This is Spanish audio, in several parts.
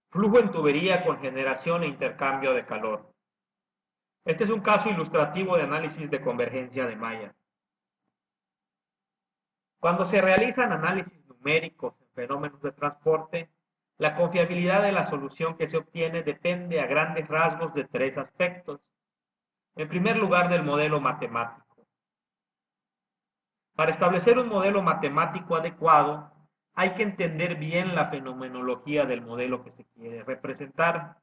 Flujo en tubería con generación e intercambio de calor. Este es un caso ilustrativo de análisis de convergencia de malla. Cuando se realizan análisis numéricos en fenómenos de transporte, la confiabilidad de la solución que se obtiene depende a grandes rasgos de tres aspectos. En primer lugar, del modelo matemático. Para establecer un modelo matemático adecuado, hay que entender bien la fenomenología del modelo que se quiere representar.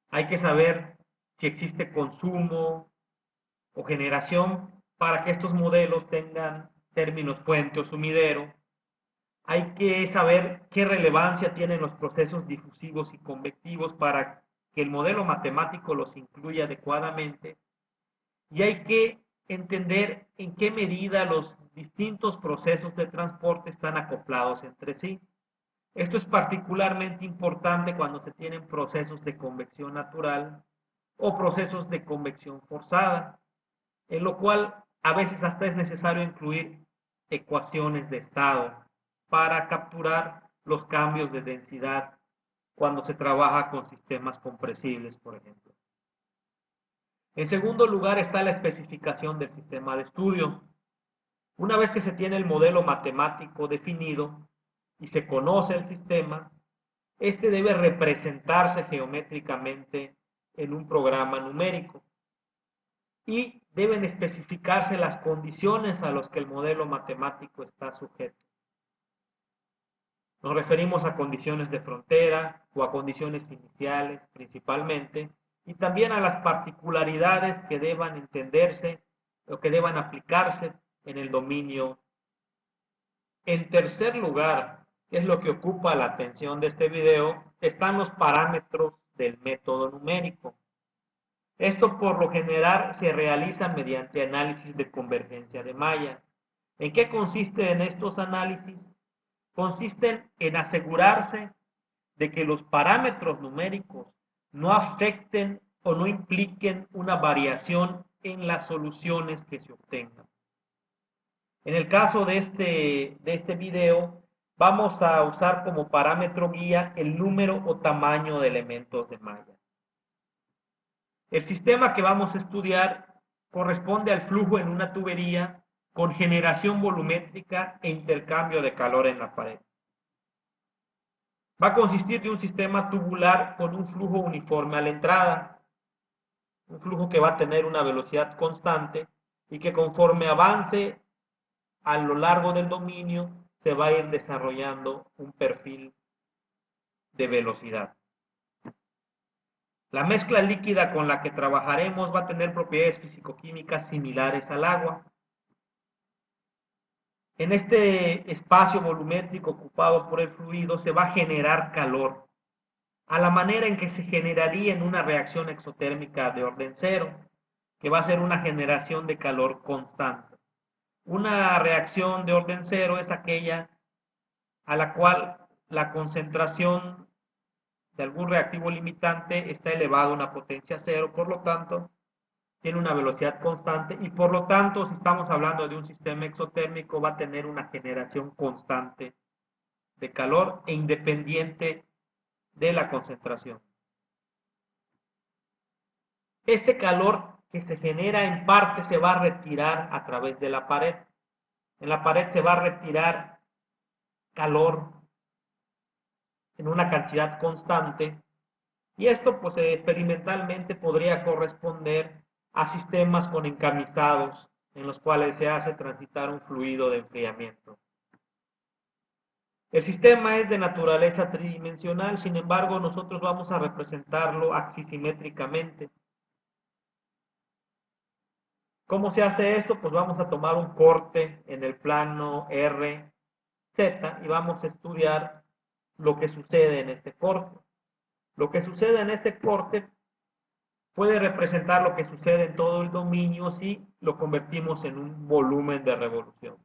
Hay que saber si existe consumo o generación para que estos modelos tengan términos fuente o sumidero. Hay que saber qué relevancia tienen los procesos difusivos y convectivos para que el modelo matemático los incluya adecuadamente. Y hay que entender en qué medida los distintos procesos de transporte están acoplados entre sí. Esto es particularmente importante cuando se tienen procesos de convección natural o procesos de convección forzada, en lo cual a veces hasta es necesario incluir ecuaciones de estado para capturar los cambios de densidad cuando se trabaja con sistemas compresibles, por ejemplo. En segundo lugar está la especificación del sistema de estudio. Una vez que se tiene el modelo matemático definido y se conoce el sistema, este debe representarse geométricamente en un programa numérico y deben especificarse las condiciones a las que el modelo matemático está sujeto. Nos referimos a condiciones de frontera o a condiciones iniciales principalmente, y también a las particularidades que deban entenderse o que deban aplicarse en el dominio. En tercer lugar, que es lo que ocupa la atención de este video, están los parámetros del método numérico. Esto por lo general se realiza mediante análisis de convergencia de malla. ¿En qué consisten estos análisis? Consisten en asegurarse de que los parámetros numéricos no afecten o no impliquen una variación en las soluciones que se obtengan. En el caso de este video, vamos a usar como parámetro guía el número o tamaño de elementos de malla. El sistema que vamos a estudiar corresponde al flujo en una tubería con generación volumétrica e intercambio de calor en la pared. Va a consistir de un sistema tubular con un flujo uniforme a la entrada, un flujo que va a tener una velocidad constante y que conforme avance a lo largo del dominio se va a ir desarrollando un perfil de velocidad. La mezcla líquida con la que trabajaremos va a tener propiedades físico-químicas similares al agua. En este espacio volumétrico ocupado por el fluido se va a generar calor, a la manera en que se generaría en una reacción exotérmica de orden cero, que va a ser una generación de calor constante. Una reacción de orden cero es aquella a la cual la concentración de algún reactivo limitante está elevado a una potencia cero, por lo tanto, tiene una velocidad constante y por lo tanto, si estamos hablando de un sistema exotérmico, va a tener una generación constante de calor e independiente de la concentración. Este calor que se genera en parte se va a retirar a través de la pared. En la pared se va a retirar calor en una cantidad constante y esto pues experimentalmente podría corresponder a sistemas con encamisados en los cuales se hace transitar un fluido de enfriamiento. El sistema es de naturaleza tridimensional, sin embargo nosotros vamos a representarlo axisimétricamente. ¿Cómo se hace esto? Pues vamos a tomar un corte en el plano R, Z y vamos a estudiar lo que sucede en este corte. Lo que sucede en este corte puede representar lo que sucede en todo el dominio si lo convertimos en un volumen de revolución.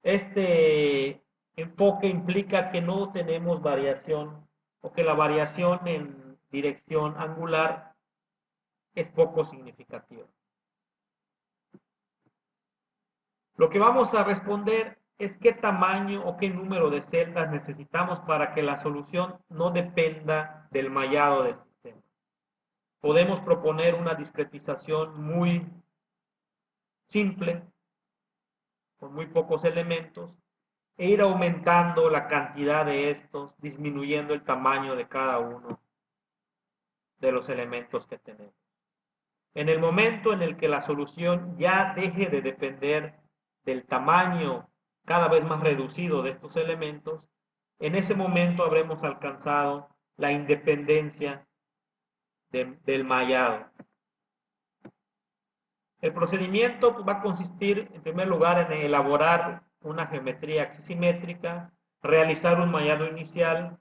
Este enfoque implica que no tenemos variación o que la variación en dirección angular es poco significativa. Lo que vamos a responder es qué tamaño o qué número de celdas necesitamos para que la solución no dependa del mallado del sistema. Podemos proponer una discretización muy simple, con muy pocos elementos, e ir aumentando la cantidad de estos, disminuyendo el tamaño de cada uno de los elementos que tenemos. En el momento en el que la solución ya deje de depender del tamaño cada vez más reducido de estos elementos, en ese momento habremos alcanzado la independencia del mallado. El procedimiento va a consistir, en primer lugar, en elaborar una geometría axisimétrica, realizar un mallado inicial,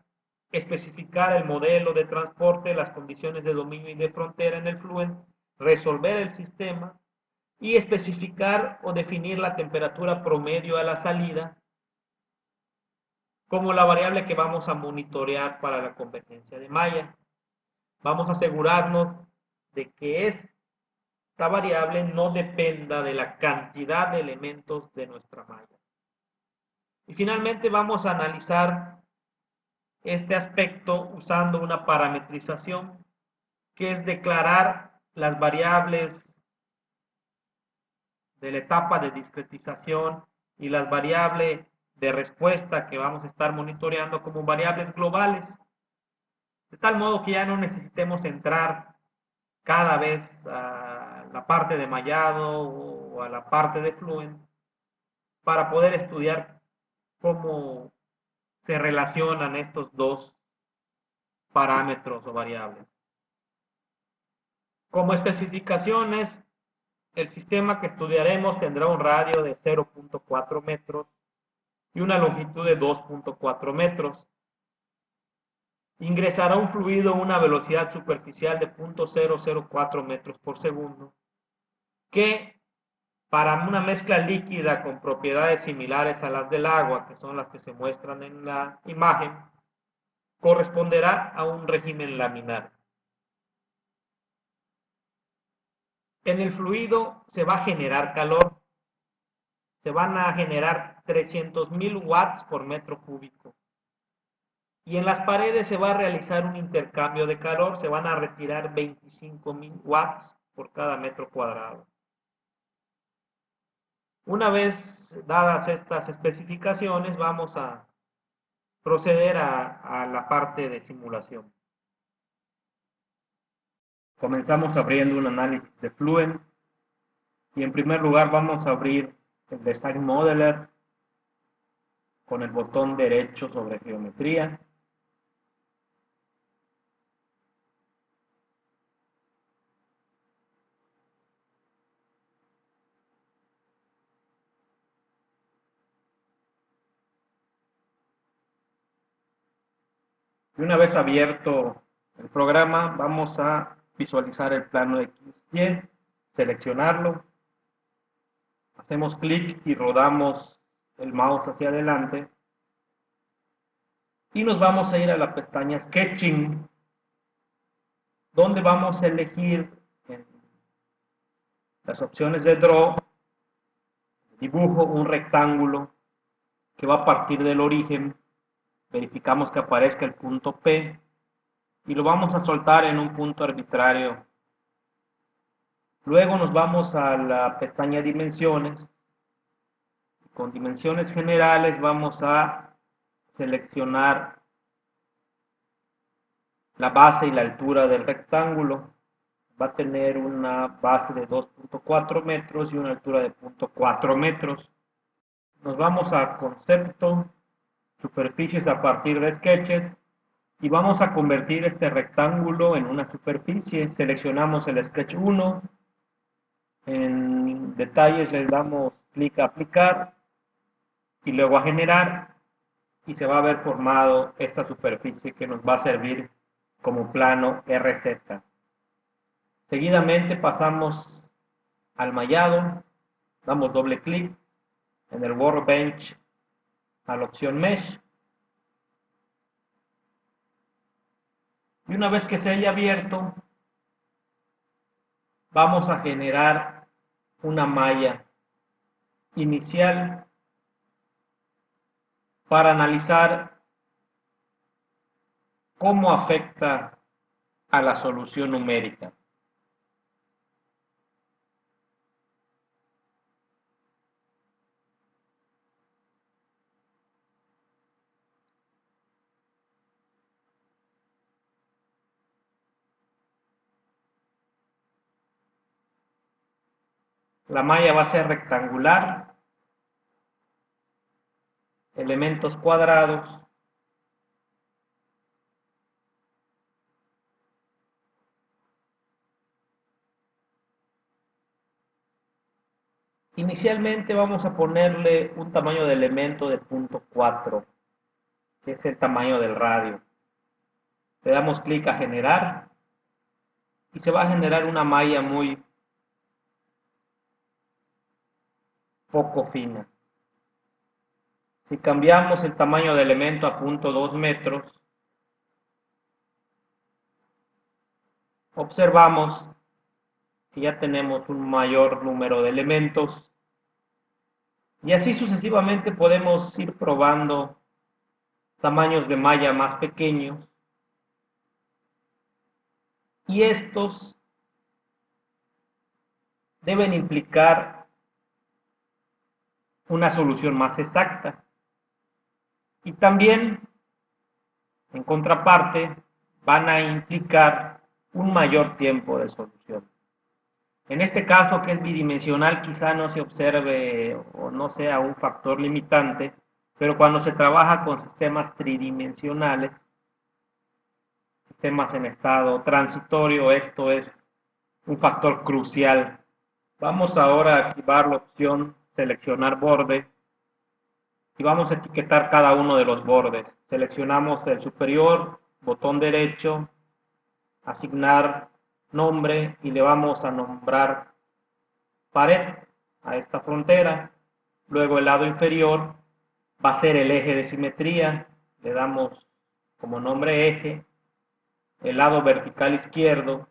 especificar el modelo de transporte, las condiciones de dominio y de frontera en el Fluent, resolver el sistema y especificar o definir la temperatura promedio a la salida como la variable que vamos a monitorear para la convergencia de malla. Vamos a asegurarnos de que esta variable no dependa de la cantidad de elementos de nuestra malla. Y finalmente vamos a analizar este aspecto usando una parametrización, que es declarar las variables de la etapa de discretización y las variables de respuesta que vamos a estar monitoreando como variables globales, de tal modo que ya no necesitemos entrar cada vez a la parte de mallado o a la parte de Fluent para poder estudiar cómo se relacionan estos dos parámetros o variables. Como especificaciones, el sistema que estudiaremos tendrá un radio de 0.4 metros y una longitud de 2.4 metros. Ingresará un fluido a una velocidad superficial de 0.004 metros por segundo, que para una mezcla líquida con propiedades similares a las del agua, que son las que se muestran en la imagen, corresponderá a un régimen laminar. En el fluido se va a generar calor, se van a generar 300.000 watts por metro cúbico. Y en las paredes se va a realizar un intercambio de calor, se van a retirar 25.000 watts por cada metro cuadrado. Una vez dadas estas especificaciones, vamos a proceder a la parte de simulación. Comenzamos abriendo un análisis de Fluent y en primer lugar vamos a abrir el Design Modeler con el botón derecho sobre geometría. Y una vez abierto el programa, vamos a visualizar el plano de XY, seleccionarlo, hacemos clic y rodamos el mouse hacia adelante y nos vamos a ir a la pestaña Sketching, donde vamos a elegir en las opciones de Draw, dibujo un rectángulo que va a partir del origen, verificamos que aparezca el punto P y lo vamos a soltar en un punto arbitrario. Luego nos vamos a la pestaña Dimensiones. Con dimensiones generales vamos a seleccionar la base y la altura del rectángulo. Va a tener una base de 2.4 metros y una altura de 0.4 metros. Nos vamos a Concepto, Superficies a partir de Sketches y vamos a convertir este rectángulo en una superficie. Seleccionamos el Sketch 1. En detalles le damos clic a aplicar y luego a generar y se va a ver formado esta superficie que nos va a servir como plano RZ. Seguidamente pasamos al mallado, damos doble clic en el Workbench a la opción Mesh y una vez que se haya abierto vamos a generar una malla inicial para analizar cómo afecta a la solución numérica. La malla va a ser rectangular, elementos cuadrados, inicialmente vamos a ponerle un tamaño de elemento de 0.4, que es el tamaño del radio. Le damos clic a generar y se va a generar una malla muy poco fina. Si cambiamos el tamaño de elemento a 0.2 metros, observamos que ya tenemos un mayor número de elementos y así sucesivamente podemos ir probando tamaños de malla más pequeños y estos deben implicar una solución más exacta y también en contraparte van a implicar un mayor tiempo de solución. En este caso, que es bidimensional, quizá no se observe o no sea un factor limitante, pero cuando se trabaja con sistemas tridimensionales, sistemas en estado transitorio, esto es un factor crucial. Vamos ahora a activar la opción seleccionar borde y vamos a etiquetar cada uno de los bordes. Seleccionamos el superior, botón derecho, asignar nombre y le vamos a nombrar pared a esta frontera. Luego el lado inferior va a ser el eje de simetría, le damos como nombre eje. El lado vertical izquierdo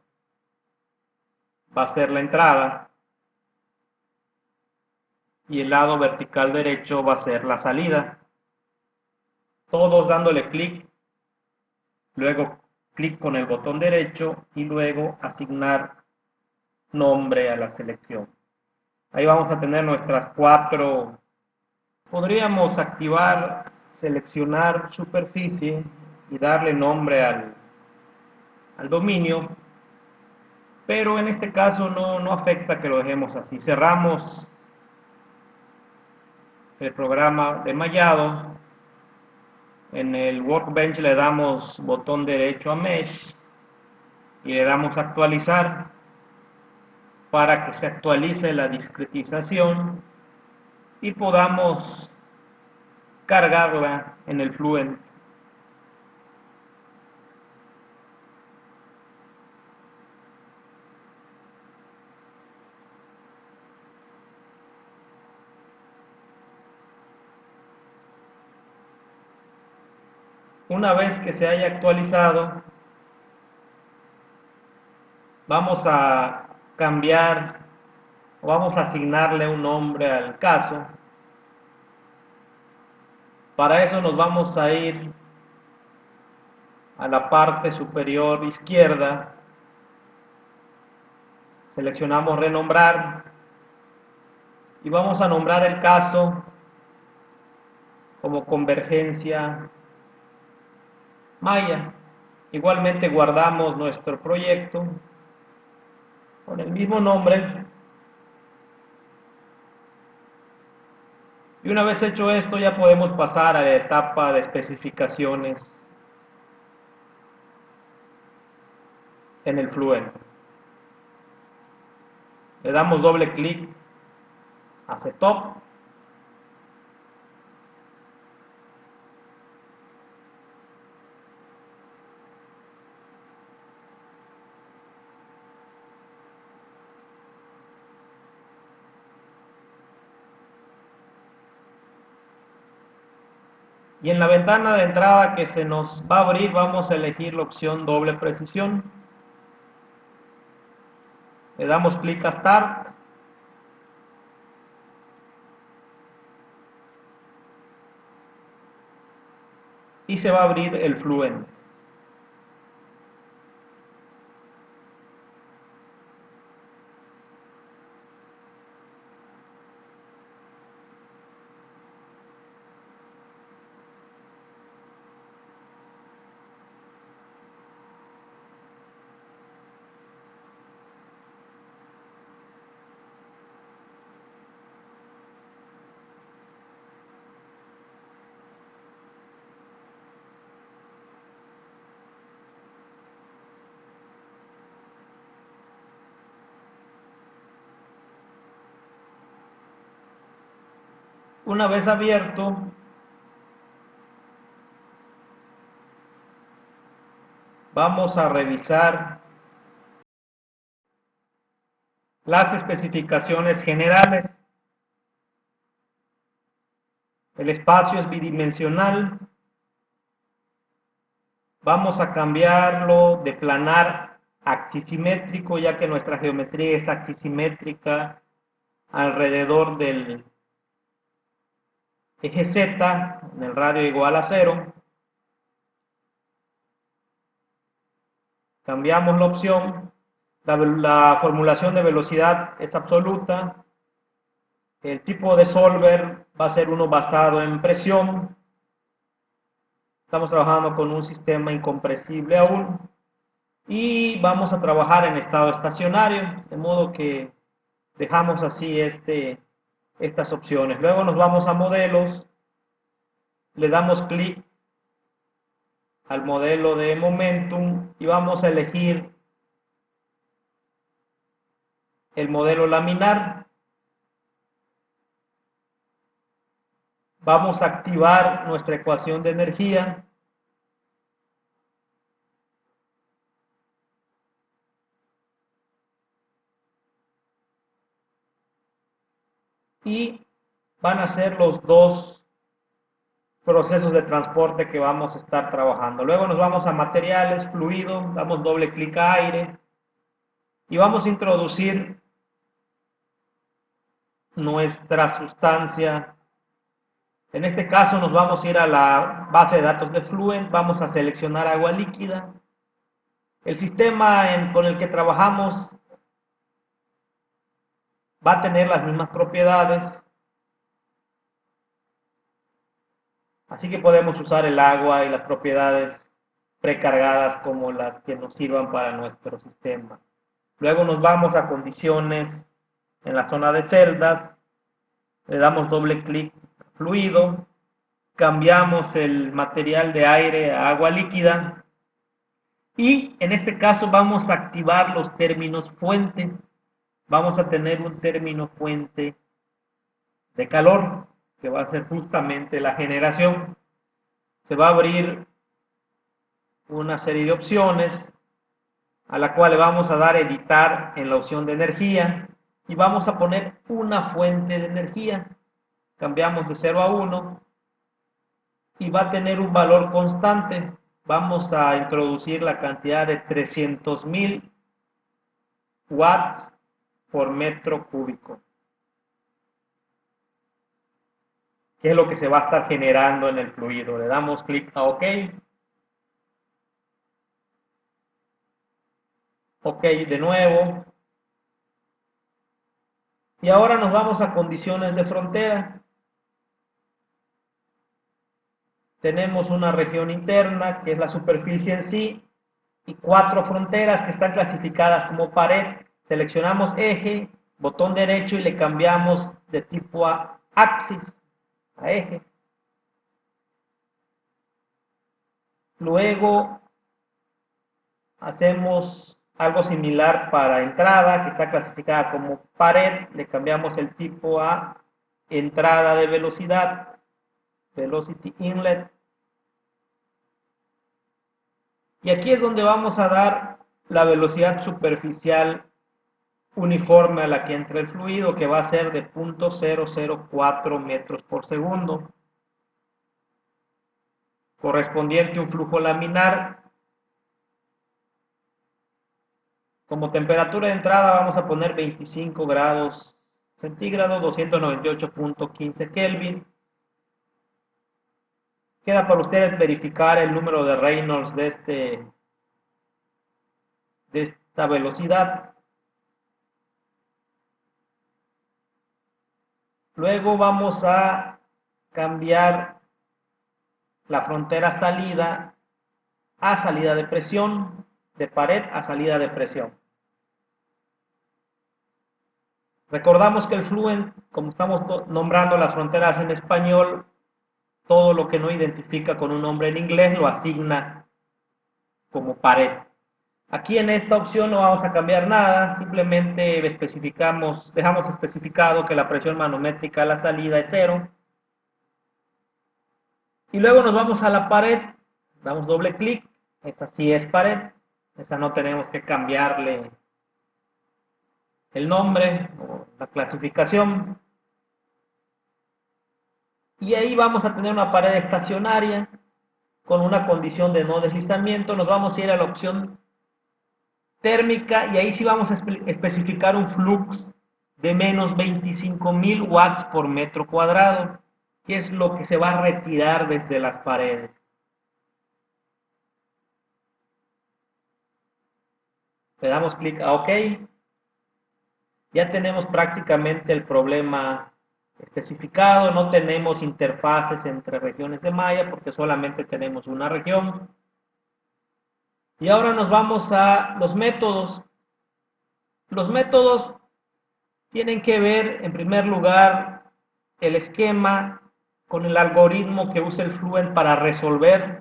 va a ser la entrada y el lado vertical derecho va a ser la salida. Todos dándole clic, luego clic con el botón derecho y luego asignar nombre a la selección. Ahí vamos a tener nuestras cuatro. Podríamos activar, seleccionar superficie y darle nombre al dominio, pero en este caso no afecta que lo dejemos así. Cerramos el programa de mallado. En el Workbench le damos botón derecho a Mesh y le damos actualizar para que se actualice la discretización y podamos cargarla en el Fluent. Una vez que se haya actualizado, vamos a cambiar o vamos a asignarle un nombre al caso. Para eso nos vamos a ir a la parte superior izquierda, seleccionamos renombrar y vamos a nombrar el caso como convergencia maya. Igualmente guardamos nuestro proyecto con el mismo nombre. Y una vez hecho esto ya podemos pasar a la etapa de especificaciones en el Fluent. Le damos doble clic a Setup y en la ventana de entrada que se nos va a abrir vamos a elegir la opción doble precisión. Le damos clic a Start y se va a abrir el Fluent. Una vez abierto, vamos a revisar las especificaciones generales. El espacio es bidimensional. Vamos a cambiarlo de planar a axisimétrico, ya que nuestra geometría es axisimétrica alrededor del eje Z, en el radio igual a 0. Cambiamos la opción. La formulación de velocidad es absoluta. El tipo de solver va a ser uno basado en presión. Estamos trabajando con un sistema incompresible aún. Y vamos a trabajar en estado estacionario, de modo que dejamos así estas opciones. Luego nos vamos a modelos, le damos clic al modelo de momentum y vamos a elegir el modelo laminar. Vamos a activar nuestra ecuación de energía. Y van a ser los dos procesos de transporte que vamos a estar trabajando. Luego nos vamos a materiales, fluido, damos doble clic a aire y vamos a introducir nuestra sustancia. En este caso nos vamos a ir a la base de datos de Fluent, vamos a seleccionar agua líquida. El sistema con el que trabajamos va a tener las mismas propiedades, así que podemos usar el agua y las propiedades precargadas como las que nos sirvan para nuestro sistema. Luego nos vamos a condiciones en la zona de celdas, le damos doble clic fluido, cambiamos el material de aire a agua líquida y en este caso vamos a activar los términos fuente. Vamos a tener un término fuente de calor que va a ser justamente la generación. Se va a abrir una serie de opciones a la cual le vamos a dar editar en la opción de energía y vamos a poner una fuente de energía. Cambiamos de 0 a 1 y va a tener un valor constante. Vamos a introducir la cantidad de 300.000 watts por metro cúbico, que es lo que se va a estar generando en el fluido. Le damos clic a OK. OK de nuevo. Y ahora nos vamos a condiciones de frontera. Tenemos una región interna, que es la superficie en sí, y 4 fronteras que están clasificadas como pared. Seleccionamos eje, botón derecho y le cambiamos de tipo a axis, a eje. Luego hacemos algo similar para entrada, que está clasificada como pared, le cambiamos el tipo a entrada de velocidad, velocity inlet. Y aquí es donde vamos a dar la velocidad superficial uniforme a la que entra el fluido, que va a ser de 0.004 metros por segundo, correspondiente a un flujo laminar. Como temperatura de entrada vamos a poner 25 grados centígrados, 298.15 Kelvin. Queda para ustedes verificar el número de Reynolds de esta velocidad. Luego vamos a cambiar la frontera salida a salida de presión, de pared a salida de presión. Recordamos que el Fluent, como estamos nombrando las fronteras en español, todo lo que no identifica con un nombre en inglés lo asigna como pared. Aquí en esta opción no vamos a cambiar nada, simplemente dejamos especificado que la presión manométrica a la salida es 0. Y luego nos vamos a la pared, damos doble clic, esa sí es pared, esa no tenemos que cambiarle el nombre o la clasificación. Y ahí vamos a tener una pared estacionaria con una condición de no deslizamiento. Nos vamos a ir a la opción térmica y ahí sí vamos a especificar un flux de menos 25.000 watts por metro cuadrado, que es lo que se va a retirar desde las paredes. Le damos clic a OK. Ya tenemos prácticamente el problema especificado, no tenemos interfaces entre regiones de malla porque solamente tenemos una región. Y ahora nos vamos a los métodos. Los métodos tienen que ver, en primer lugar, el esquema con el algoritmo que usa el Fluent para resolver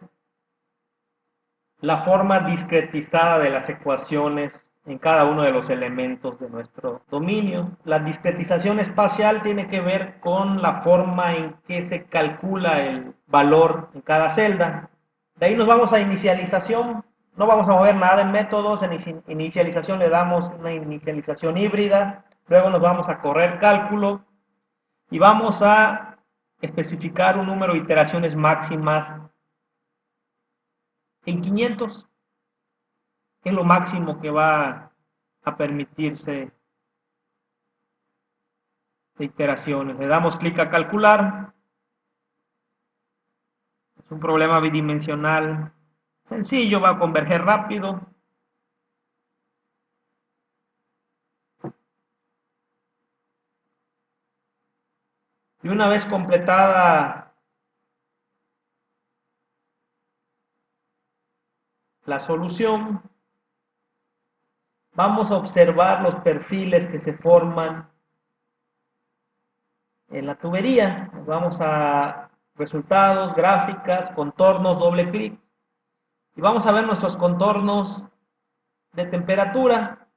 la forma discretizada de las ecuaciones en cada uno de los elementos de nuestro dominio. La discretización espacial tiene que ver con la forma en que se calcula el valor en cada celda. De ahí nos vamos a inicialización. No vamos a mover nada en métodos. En inicialización le damos una inicialización híbrida. Luego nos vamos a correr cálculo y vamos a especificar un número de iteraciones máximas en 500, que es lo máximo que va a permitirse de iteraciones. Le damos clic a calcular. Es un problema bidimensional sencillo, va a converger rápido. Y una vez completada la solución, vamos a observar los perfiles que se forman en la tubería. Vamos a resultados, gráficas, contornos, doble clic. Y vamos a ver nuestros contornos de temperatura.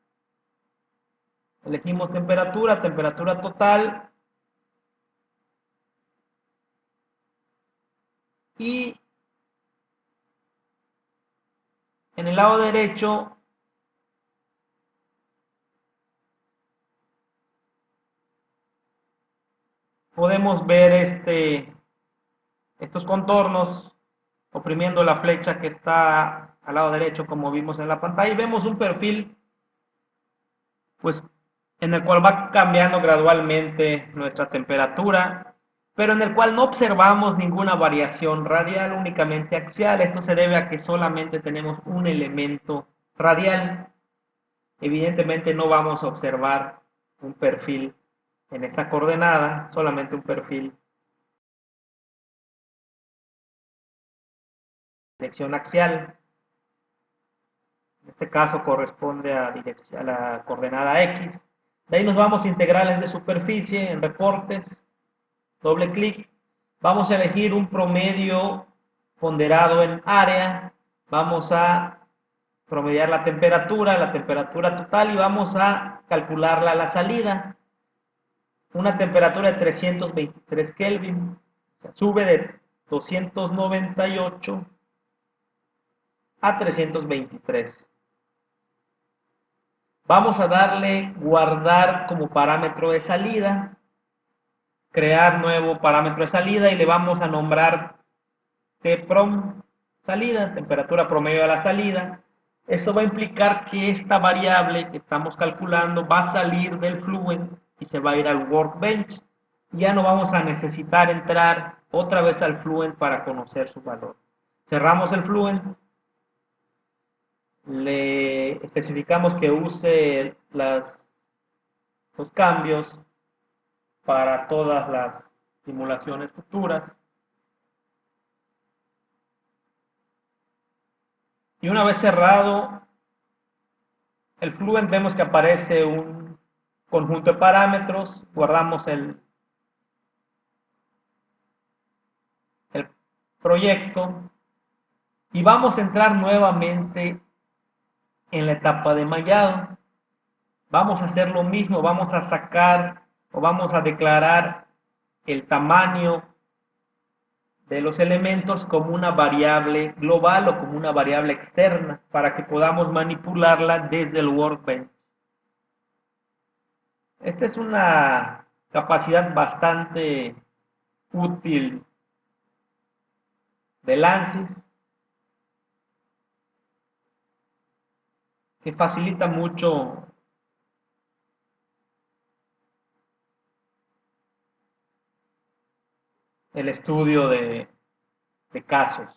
Elegimos temperatura, temperatura total. Y en el lado derecho podemos ver estos contornos oprimiendo la flecha que está al lado derecho como vimos en la pantalla y vemos un perfil pues en el cual va cambiando gradualmente nuestra temperatura, pero en el cual no observamos ninguna variación radial, únicamente axial. Esto se debe a que solamente tenemos un elemento radial. Evidentemente no vamos a observar un perfil en esta coordenada, solamente un perfil de dirección axial. En este caso corresponde a la coordenada X. De ahí nos vamos a integrales de superficie, en reportes, doble clic. Vamos a elegir un promedio ponderado en área. Vamos a promediar la temperatura total y vamos a calcularla a la salida. Una temperatura de 323 Kelvin. O sea, sube de 298 a 323. Vamos a darle guardar como parámetro de salida, crear nuevo parámetro de salida y le vamos a nombrar Tprom salida, temperatura promedio de la salida. Eso va a implicar que esta variable que estamos calculando va a salir del Fluent y se va a ir al Workbench. ya no vamos a necesitar entrar otra vez al Fluent para conocer su valor. Cerramos el Fluent, le especificamos que use los cambios para todas las simulaciones futuras. Y una vez cerrado el Fluent, vemos que aparece un conjunto de parámetros, guardamos el proyecto y vamos a entrar nuevamente en la etapa de mallado. Vamos a hacer lo mismo, vamos a sacar o vamos a declarar el tamaño de los elementos como una variable global o como una variable externa para que podamos manipularla desde el Workbench. Esta es una capacidad bastante útil del ANSYS que facilita mucho el estudio de casos.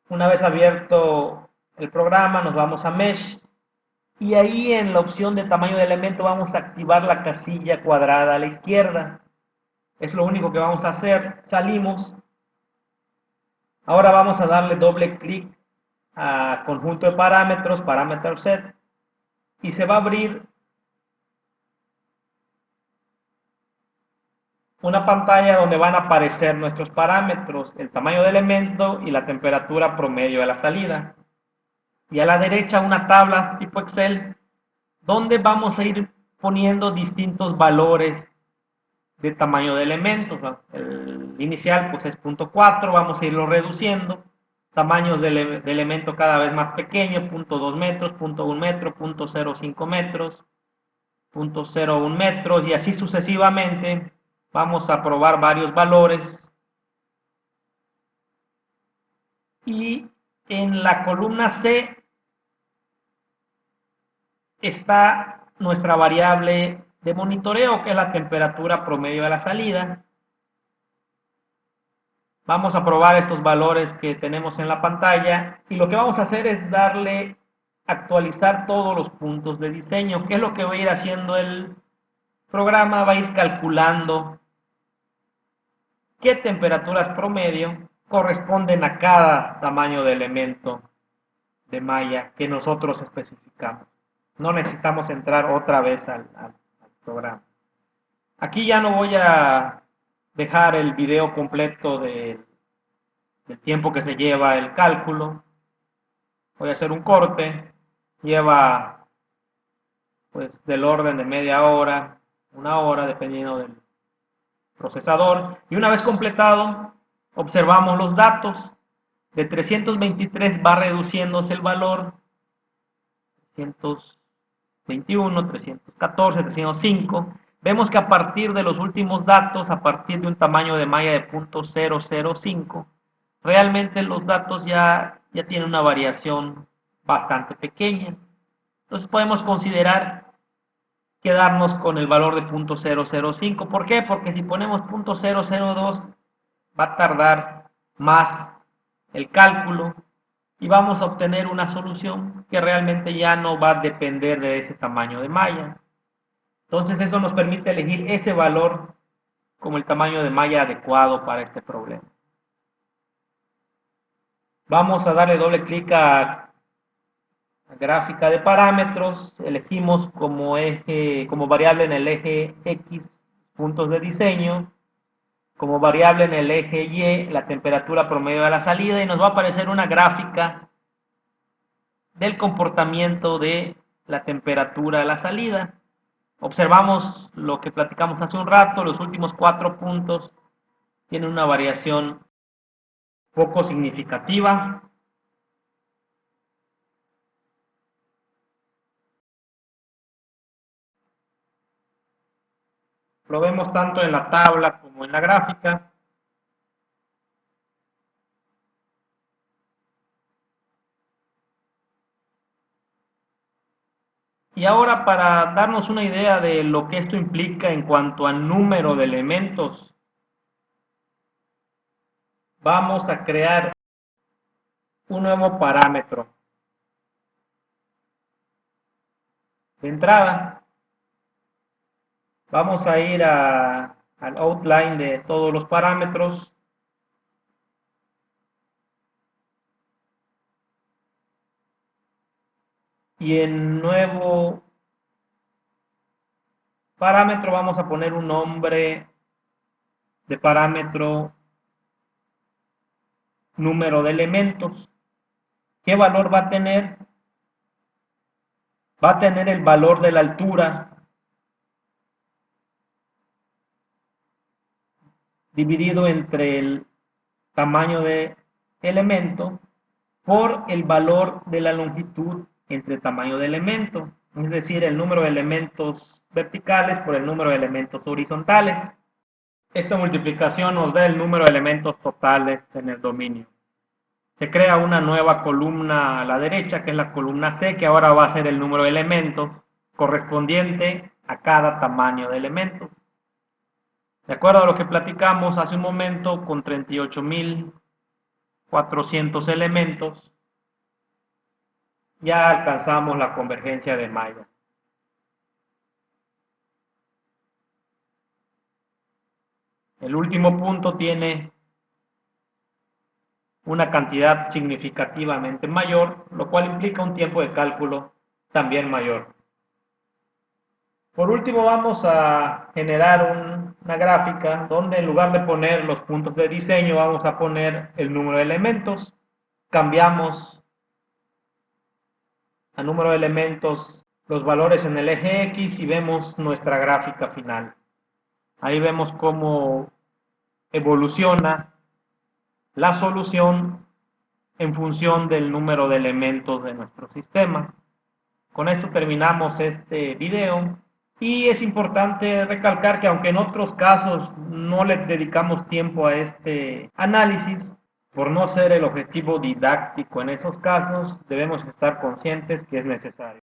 Una vez abierto el programa, nos vamos a Mesh y ahí en la opción de tamaño de elemento vamos a activar la casilla cuadrada a la izquierda. Es lo único que vamos a hacer. Salimos. Ahora vamos a darle doble clic a conjunto de parámetros, parameter set, y se va a abrir una pantalla donde van a aparecer nuestros parámetros, el tamaño del elemento y la temperatura promedio de la salida. Y a la derecha una tabla tipo Excel donde vamos a ir poniendo distintos valores de tamaño de elementos. El inicial pues es 0.4, vamos a irlo reduciendo. Tamaños de elemento cada vez más pequeño, 0.2 metros, 0.1 metro, 0.05 metros, 0.01 metros y así sucesivamente. Vamos a probar varios valores. Y en la columna C está nuestra variable de monitoreo, que es la temperatura promedio de la salida. Vamos a probar estos valores que tenemos en la pantalla y lo que vamos a hacer es darle actualizar todos los puntos de diseño. ¿Qué es lo que va a ir haciendo el programa? Va a ir calculando qué temperaturas promedio corresponden a cada tamaño de elemento de malla que nosotros especificamos. No necesitamos entrar otra vez al programa. Aquí ya no voy a dejar el video completo del tiempo que se lleva el cálculo. Voy a hacer un corte. Lleva pues del orden de media hora, una hora, dependiendo del procesador. Y una vez completado, observamos los datos. De 323 va reduciéndose el valor. 321, 314, 305. Vemos que a partir de los últimos datos, a partir de un tamaño de malla de 0.005, realmente los datos ya tienen una variación bastante pequeña. Entonces podemos considerar quedarnos con el valor de 0.005. ¿Por qué? Porque si ponemos 0.002 va a tardar más el cálculo y vamos a obtener una solución que realmente ya no va a depender de ese tamaño de malla. Entonces eso nos permite elegir ese valor como el tamaño de malla adecuado para este problema. Vamos a darle doble clic a gráfica de parámetros, elegimos como eje, como variable en el eje X puntos de diseño, como variable en el eje Y la temperatura promedio de la salida y nos va a aparecer una gráfica del comportamiento de la temperatura de la salida. Observamos lo que platicamos hace un rato, los últimos 4 puntos tienen una variación poco significativa. Lo vemos tanto en la tabla como en la gráfica. Y ahora, para darnos una idea de lo que esto implica en cuanto al número de elementos, vamos a crear un nuevo parámetro. De entrada, vamos a ir al outline de todos los parámetros. Y en nuevo parámetro vamos a poner un nombre de parámetro número de elementos. ¿Qué valor va a tener? Va a tener el valor de la altura dividido entre el tamaño de elemento por el valor de la longitud entre tamaño de elemento, es decir, el número de elementos verticales por el número de elementos horizontales. Esta multiplicación nos da el número de elementos totales en el dominio. Se crea una nueva columna a la derecha, que es la columna C, que ahora va a ser el número de elementos correspondiente a cada tamaño de elementos. De acuerdo a lo que platicamos hace un momento, con 38.400 elementos, ya alcanzamos la convergencia de Mayer. El último punto tiene una cantidad significativamente mayor, lo cual implica un tiempo de cálculo también mayor. Por último, vamos a generar una gráfica donde en lugar de poner los puntos de diseño, vamos a poner el número de elementos. Cambiamos a número de elementos los valores en el eje X y vemos nuestra gráfica final. Ahí vemos cómo evoluciona la solución en función del número de elementos de nuestro sistema. Con esto terminamos este video y es importante recalcar que aunque en otros casos no le dedicamos tiempo a este análisis, por no ser el objetivo didáctico en esos casos, debemos estar conscientes que es necesario.